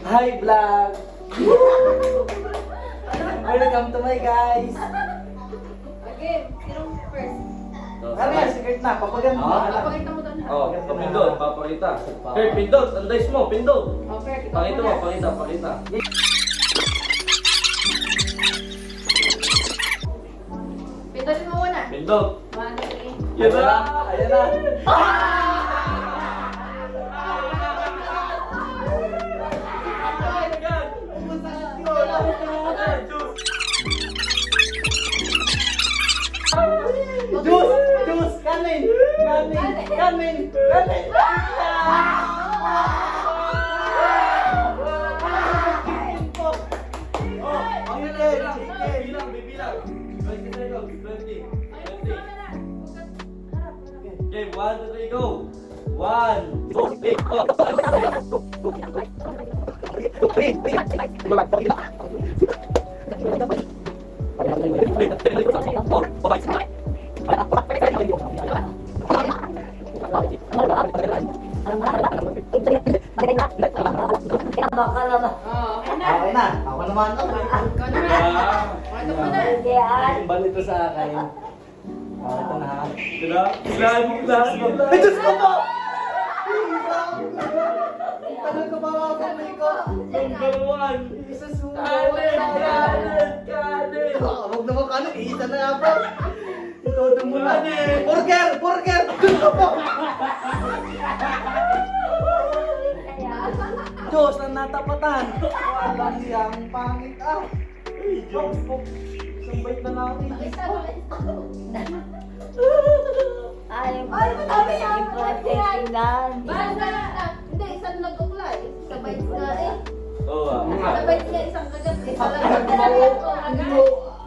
Hi vlog! Welcome to my guys! Okay, sinong first? Ano yan, secret na, papaganda mo. Papakita mo doon. Oh, pindot, papakita. Hey, pindot, andays mo, pindot. Oh, Fer, ikaw Pakita mo, muna. pakita. Pindutin mo muna. Pindot. 1, 2, 3. Yan na. Ayan na. Juice! Kanin! Ang galing! Bilang, bibilang. 20 seconds, 20. Okay, 1, 2, 3, go. 1, Oh, okay na. Okay na, ako naman. Ikaw naman. Pakita mo na. Imbal ito sa akin. Ito na ha. Lahat mo. Ay, Diyos ko po! Tagal ko pa mga kamay ko. Number 1. Isa sumo. Kanin. Huwag naman kanin, isa na nga po. Ito mo na. Burger! Diyos ko po! Diyos na natapatan. Walang siyang pangit ah. Diyos po. Isang bait na natin. Ay, madami yung protecting lang. Hindi, isang nag-apply. Sabay na eh. Oo, Sabay niya isang kagat. Isa lang kagat.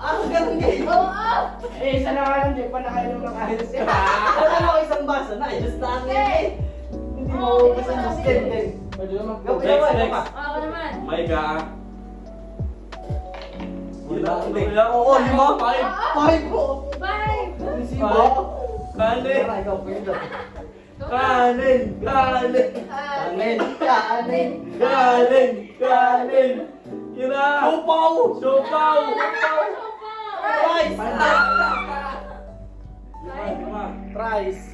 Ah, ganun kayo. Oo. Eh, isa na nga lang, di pa na kayo nakahil siya. Wala ako isang basa na. Diyos na ang eh. Hindi mo ubus ang Justin eh. Pwede naman. Next. Ako naman. May ka. Wala. Hindi. Oo, lima. Five. Five po. Bye. Sino? Kanin. Tara, ikaw, pwede. Kanin. Yun na. Siopaw. Rice. Lima. Rice.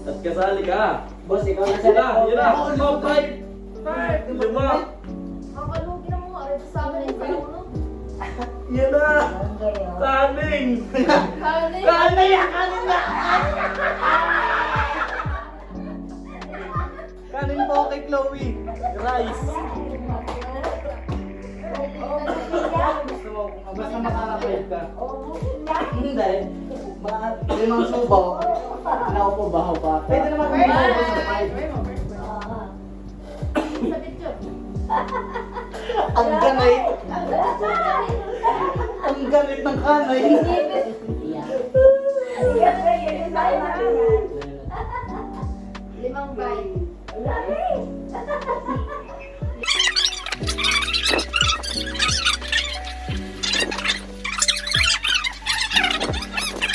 At kasali ka. Boss, ikaw na Yun na. Top 5. Five. Lima. Ang kalugi na mo. Aray, sa amin yung sayo, no? Yun na. Kanin. Kanin. Kanin po kay Chloe. Rice. Gusto mo, basta makakapit ka. Hindi. Mga limang subaw. Naupo bahaw pa. Pwede naman First. maubos sa five. Sa video. Ang ganit. Ang ganit ng kanay. Limang bite.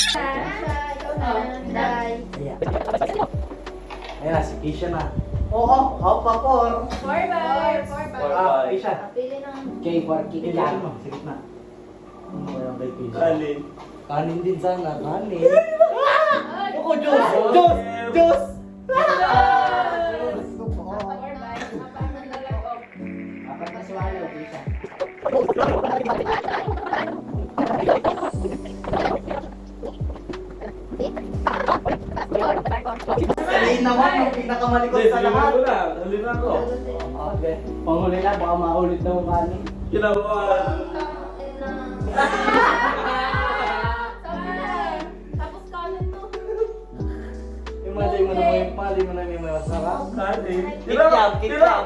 Ikaw na. Day. Ayan na, si Kisha na. Oo, ako pa por. 4 bites. 4 bites. Ah, Kisha. Pili ng... Kay Porky Kisha lang. mo, sige na. Ano ba yung kay Kisha? Kanin. Kanin din sana, kanin. Ay! Oo, Diyos! Diyos! Diyos! Four bites. Napakaman na lang. Apat na swallow, Kisha. Sabihin naman yung pinakamalikot Hindi, sa sige lahat. mo na. Huli na ako. Okay. Panghuli na, baka maulit na yung kanin. Ginawa. Tapos kanin to. Yung mali mo na may masarap. Kanin. Kikyam, kikyam.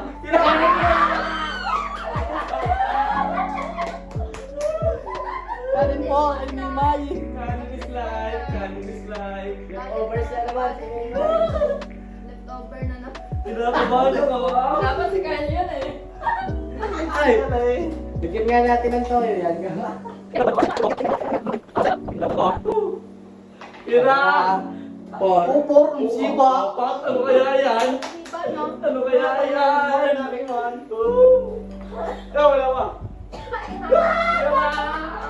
Kanin po, ni May. Kanin is life. Kanin is life. Leftovers na naman. Leftovers. Over na na. Kinakabahan ako. Dapat si Carl yun eh. Ay! Bigyan nga natin ng toyo yan. Kira! Por. Pupor, ang siba! Apat, ano kaya yan? Di ba, no? Ano kaya yan? Wala ba?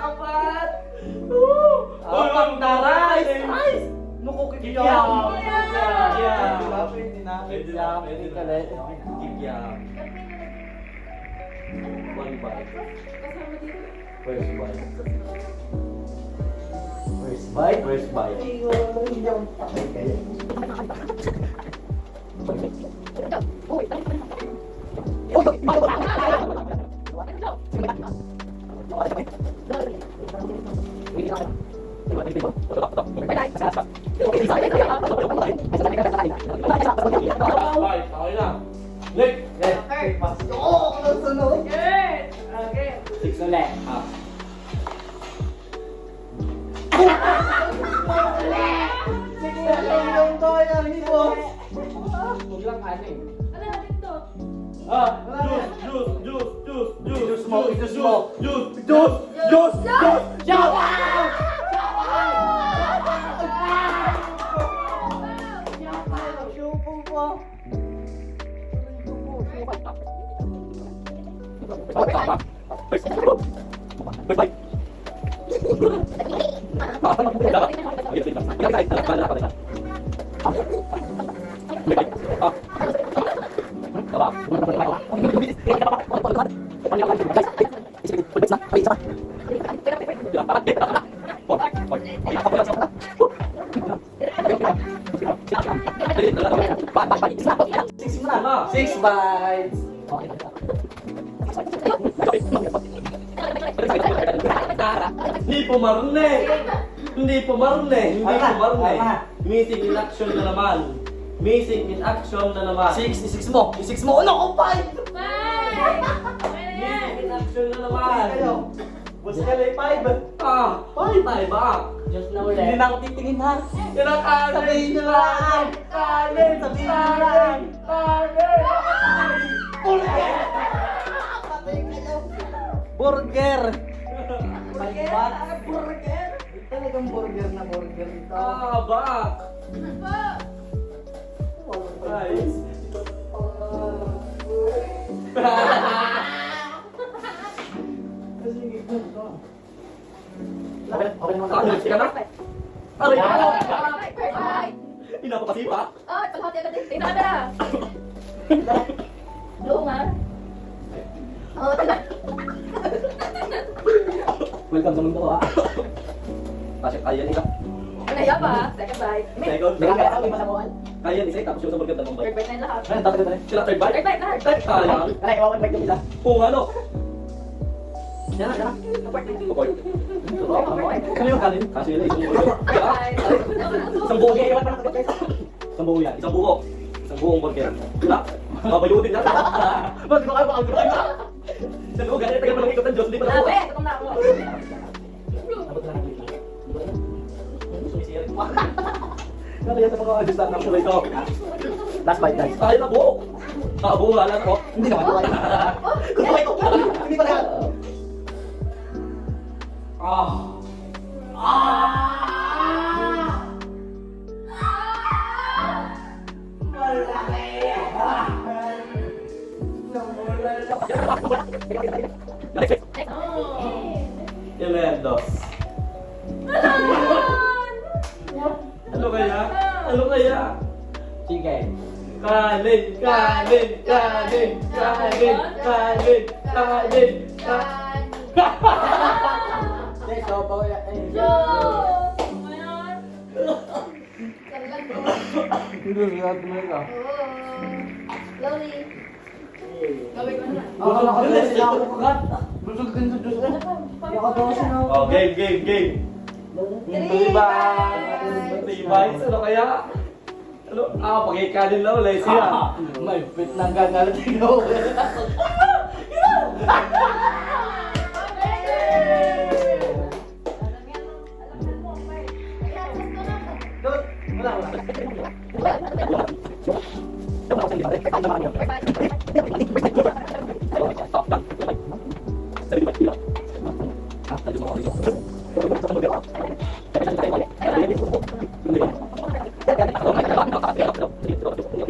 Apat! Apat na rice! Rice! Naku, Kikyam! Kikyam! Pwede na. Pwede na, pwede na. Kikyam. One bite. Kasama dito. First bite. First bite? First bite. Hindi ako patay kayo. Bite, okay na. Leg! Oo, sunod! Good! Okay. 6 ulit. Ah. Yung kaya, hibo! Huwag lang ano eh. Ano natin to? Ah, juice, juice, juice, juice, juice, Juice smoke, juice smoke. juice, juice, juice, juice, Shupo pa! Six mo na! 6 bites! Hindi po marunong. Hindi po marunong. Hindi po marunong. Tama. Missing in action na naman. Missing in action na naman. 6 mo! 6 mo! Ano ko 5! Bye! Okay na yan. Missing in action na naman. Kayo! Bus ka lang 5! Ah, tayo ba? Diyos na Hindi ulit. na ako titingin ha! Kinakain. Sabihin nyo lang! Kanin. Sabihin nyo lang! Kanin. Patay kayo! Burger! Burger? Burger? Talagang burger na burger ito. Ah, bak. Nice. Sige, ito. Okay naman. Ano, ka na? Aray ka na. Bye! Pinapapasi pa. Oh, palahati agad eh. Tingnan na. Blue nga. Oh, tala. Welcome sa mundo ko ha. Kasi kaya ni ka. Kaya pa. Second bite. Second. Bigyan kaya kami masamuan. Kaya ni Sek, tapos yung sa burger na Third bite. bite na yung lahat. Ano, tapos ito na. Sila third bite? Third bite lahat. Third kaya. Kaya iwawan bite yung isa. Kung ano. Yan na, yan na. Support. Kano yung kanin? Kasi yun isang buo. Bye. Isang buo. Okay, iwan pa na guys. Isang buo yan. Isang buo. Isang buong burger. Diba? Babayutin na. Ba't ko kayo makagulay na? Isang buo. Ganyan tagal malakikot ng Diyos. Hindi pa na Sabi, gutom na ako. Abot na lang dito. Sumisiri. Ano yan sa mga adjustan ng kulay ito? Last bite guys. Tayo na buo. Buo nga lang ako. Hindi naman. Kumain ko. Hindi pa lahat. Ah. Tremendos. Ano kaya? Ano kaya? Chicken. Kanin, kanin, kanin, kanin, kanin, kanin, kanin. Yes, so, bawa yan. Ngayon. Talagang to. Hindi, hindi ka. Slowly. Gawin ko na. Ako nakadose na ako kagat. Busog din sa Diyos ko. Nakadose na ako. Oh, game, game, game. Three bites. Three bites, ano kaya? Ano? Ah, pagkikanin lang ulit siya. May fit ng gagalit ikaw. Wala, wala.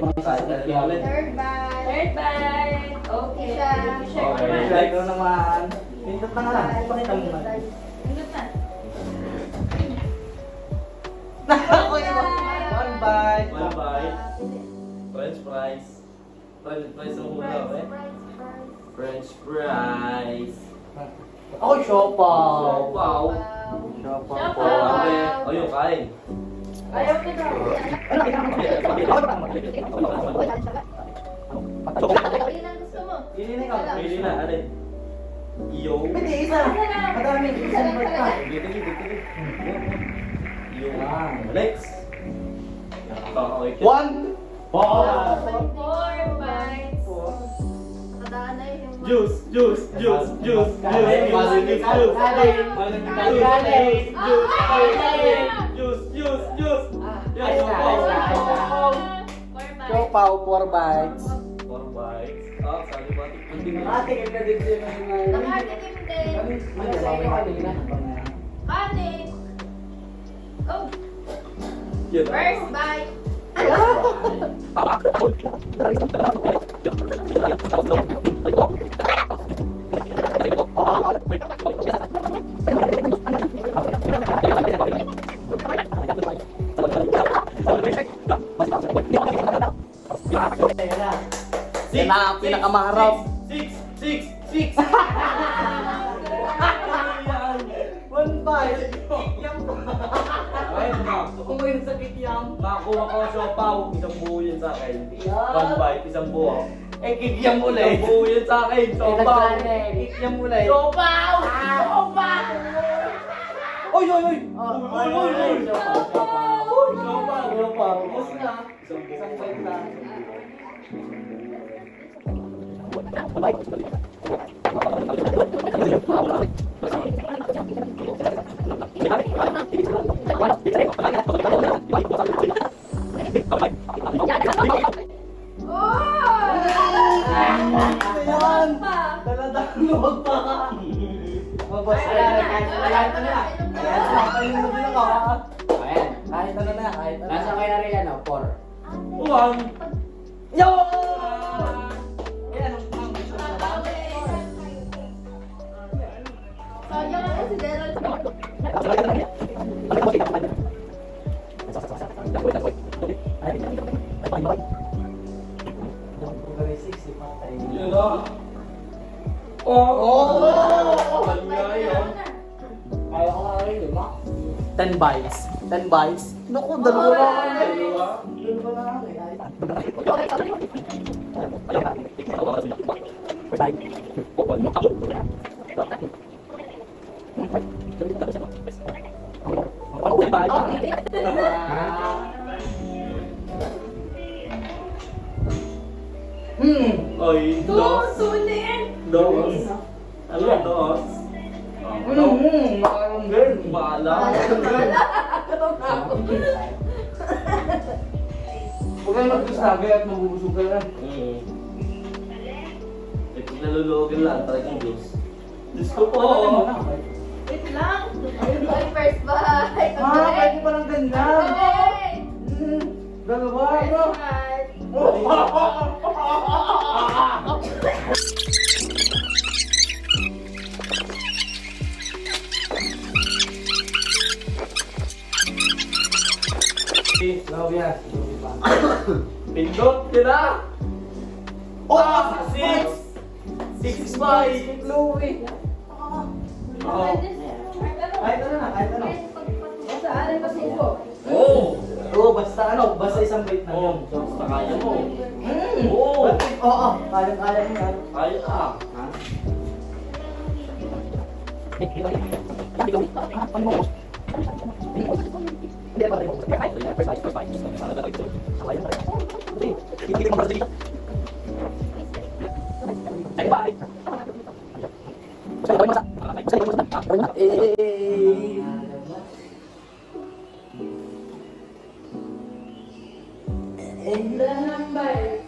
Third bite. Third bite. Okay. Isa. Okay. Like na naman. Pindot na nga. Ipakita mo na. Pindot na. Ako yung one bite. One bite. French fries. French fries ang hulaw eh. French fries. Ako siopaw. Wow. Siopaw po. Okay. Ayun, kain. Ayaw ko daw. Alin ang gusto mo? Pili na ikaw. Pili na, alin? Iyo. Pwede isa. Madaming isang bite pa. Dito. Iyo. Yan. Next. Okay. One. Four bites. Tadaan na yung mga- Juice. Ayos na. Four bites. Siopaw, 4 bites. 4 bites. Ah, sali ba? Ate, kagkadibdib na yung Nakatikim din. Ano sa akin na? Kanin. Oh, Yun. first bite. Yan na ang pinakamaharap. 6. One bite. Ayun na. Kumain sa kikyam. Nakakuha ko ang siopaw. Isang buo yun sa akin. Yan. 1 bite, isang buo. Eh, kikyam Isang ulit. buo yun sa akin. Siopaw. Kikyam ulit. Siopaw! Oy, oy, oy! Uy! Siopaw! Tapos na. Isang buo. Isang bite na. Ayan! Talagang luwag pa ka. Mabas na. Kahit na na. Kahit na na ka. Ayan. Kahit na na. Kahit na na. Nasa kayo na rin yan, 4. 1. Yo! Ayan, ang gusto mo na. Sayang ako si Gerald. Very 60 patay. Yun na. Oh! Kanya yun. Kaya ko nga rin, 10 bites. 10 bites. Naku, dalawa na ako. Dalawa. Dalawa na ako. Ay, dos. Sulit. Dos. Ano, dos? Nakakanggan. Bala. Huwag kang magsasabi at mabubusog ka na. Ito nalulogin lang, talagang Diyos. Diyos ko po. Wait lang. Ay, first bite. Pwede pa ng ganda. Okay. Dalawa, First bro. bite. Love yan. Pindot, yun na. Oh, Six. 6 bites. Chloe. Oh. Kahit ano na, kahit ano. Basta alin pa singko. Oh. Oo, basta isang bite na Oh, yun. basta kaya mo. Oo. Oo, kaya mo yan. Kaya ka. Ilan ang bite?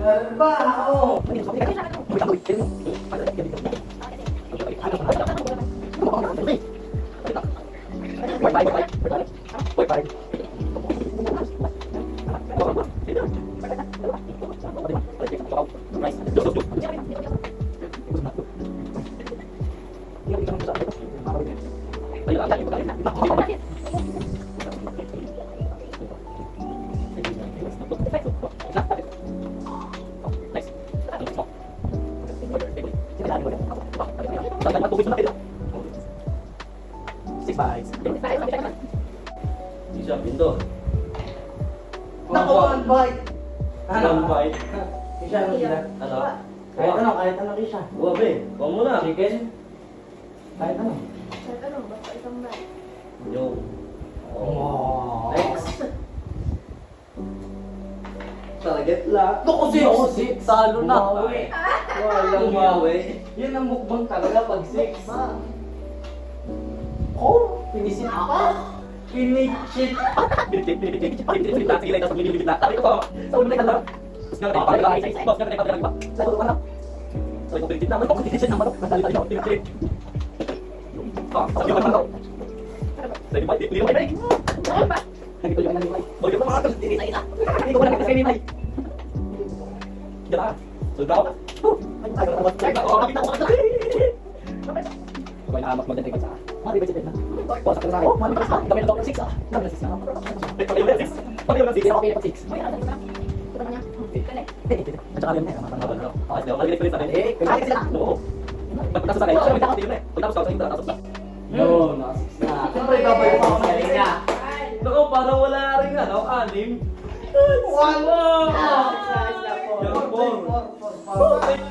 Trabaho! Six bites. Hindi siya pindot. Naku, one bite! One bite. Kisha, ano sila? Ano? Kahit ano, Kisha. Buwa be. Buwa mo na. Chicken? Kahit ano. Yung. Oh. Next. Target lang. Naku, six. Talo na. Bumawi. Walang Bumawi. Yun ang mukbang talaga pag 6. Oh, pinisin ako. Pinitchit. Yun, naka-six na. Siyempre, babalik ako sa linya. Naku, parang wala rin ano, anim. One. Wow! Four. Four. Four.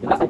Last